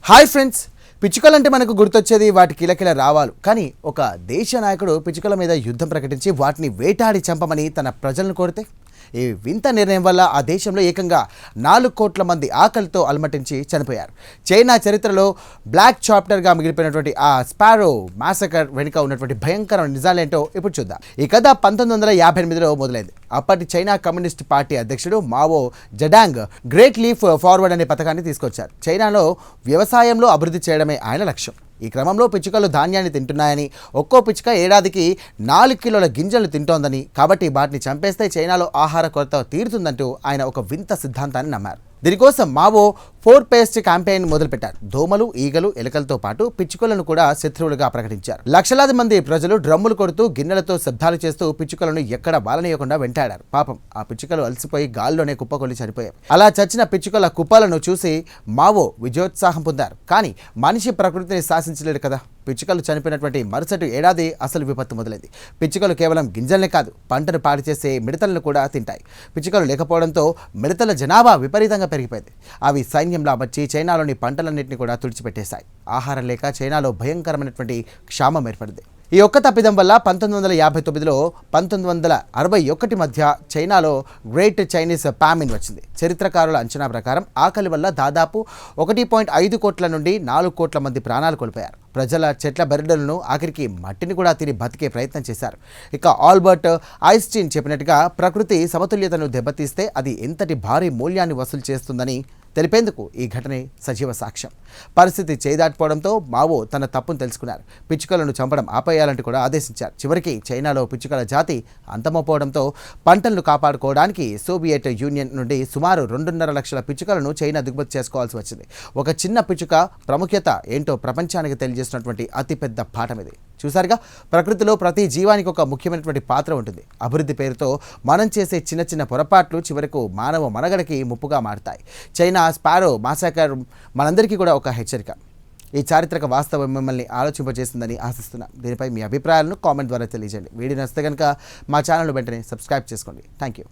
Hi friends, పిచ్చుకలంటే మనకు గుర్తొచ్చేది వాటి కిలకిల రావాలు. కానీ ఒక దేశ నాయకుడు పిచ్చుకల మీద యుద్ధం ప్రకటించి వాటిని వేటాడి చంపమని తన ప్రజలను కోరితే ఈ వింత నిర్ణయం వల్ల ఆ దేశంలో ఏకంగా 4 కోట్ల మంది ఆకలితో అలమటించి చనిపోయారు. చైనా చరిత్రలో బ్లాక్ చాప్టర్గా మిగిలిపోయినటువంటి ఆ స్పారో మాసకర్ వెనుక ఉన్నటువంటి భయంకరమైన నిజాలేంటో ఇప్పుడు చూద్దాం. ఈ కథ 1958లో మొదలైంది. అప్పటి చైనా కమ్యూనిస్ట్ పార్టీ అధ్యక్షుడు Mao Zedong great leaf forward అనే పథకాన్ని తీసుకొచ్చారు. చైనాలో వ్యవసాయంలో అభివృద్ధి చేయడమే ఆయన లక్ష్యం. ఈ క్రమంలో పిచ్చుకలు ధాన్యాన్ని తింటున్నాయని, ఒక్కో పిచ్చుక ఏడాదికి 4 కిలోల గింజలు తింటోందని, కాబట్టి వాటిని చంపేస్తే చైనాలో ఆహార కొరత తీరుతుందంటూ ఆయన ఒక వింత సిద్ధాంతాన్ని నమ్మారు. దీనికోసం మావో 4 పేస్ట్ క్యాంపెయిన్ మొదలుపెట్టారు. దోమలు, ఈగలు, ఎలుకలతో పాటు పిచ్చుకలను కూడా శత్రువులుగా ప్రకటించారు. లక్షలాది మంది ప్రజలు డ్రమ్ములు కొడుతూ గిన్నెలతో శబ్దాలు చేస్తూ పిచ్చుకలను ఎక్కడ బాలనీయకుండా వెంటాడారు. పాపం ఆ పిచ్చుకలు అలసిపోయి గాల్లోనే కుప్పకొల్లి చనిపోయారు. అలా చచ్చిన పిచ్చుకల కుప్పలను చూసి మావో విజయోత్సాహం పొందారు. కానీ మనిషి ప్రకృతిని శాసించలేడు కదా. పిచ్చుకలు చనిపోయినటువంటి మరుసటి ఏడాది అసలు విపత్తు మొదలైంది. పిచ్చుకలు కేవలం గింజల్నే కాదు, పంటను పాడు చేసే మిడతలను కూడా తింటాయి. పిచ్చుకలు లేకపోవడంతో మిడతల జనాభా విపరీతంగా పెరిగిపోయింది. అవి సైన్యంలా వచ్చి చైనాలోని పంటలన్నింటినీ కూడా తుడిచిపెట్టేశాయి. ఆహారం లేక చైనాలో భయంకరమైనటువంటి క్షామం ఏర్పడింది. ఈ ఒక్క తప్పిదం వల్ల 1959లో 1961 మధ్య చైనాలో గ్రేట్ చైనీస్ పామిన్ వచ్చింది. చరిత్రకారుల అంచనా ప్రకారం ఆకలి వల్ల దాదాపు 1.5 కోట్ల నుండి 4 కోట్ల మంది ప్రాణాలు కోల్పోయారు. ప్రజల చెట్ల బెరడులను, ఆఖరికి మట్టిని కూడా తిని బతికే ప్రయత్నం చేశారు. ఇక ఆల్బర్ట్ ఐన్స్టీన్ చెప్పినట్టుగా ప్రకృతి సమతుల్యతను దెబ్బతీస్తే అది ఎంతటి భారీ మూల్యాన్ని వసూలు చేస్తుందని తెలిపేందుకు ఈ ఘటనే సజీవ సాక్ష్యం. పరిస్థితి చేదాటిపోవడంతో మావో తన తప్పును తెలుసుకున్నారు. పిచ్చుకలను చంపడం ఆపేయాలంటూ కూడా ఆదేశించారు. చివరికి చైనాలో పిచ్చుకల జాతి అంతమోపోవడంతో పంటలను కాపాడుకోవడానికి సోవియట్ యూనియన్ నుండి సుమారు 2.5 లక్షల పిచ్చుకలను చైనా దిగుమతి చేసుకోవాల్సి వచ్చింది. ఒక చిన్న పిచ్చుక ప్రాముఖ్యత ఏంటో ప్రపంచానికి తెలియజేసినటువంటి అతిపెద్ద పాఠం ఇది. చూసారుగా, ప్రకృతిలో ప్రతి జీవానికి ఒక ముఖ్యమైనటువంటి పాత్ర ఉంటుంది. అభివృద్ధి పేరుతో మనం చేసే చిన్న చిన్న పొరపాట్లు చివరకు మానవ మనుగడకి ముప్పుగా మారుతాయి. చైనా స్పారో మాసాకర్ మనందరికీ కూడా ఒక హెచ్చరిక. ఈ చారిత్రక వాస్తవం మిమ్మల్ని ఆలోచింపజేసిందని ఆశిస్తున్నాం. దీనిపై మీ అభిప్రాయాలను కామెంట్ ద్వారా తెలియజేయండి. వీడియో నచ్చితే కనుక మా ఛానల్ వెంటనే సబ్స్క్రైబ్ చేసుకోండి. Thank you.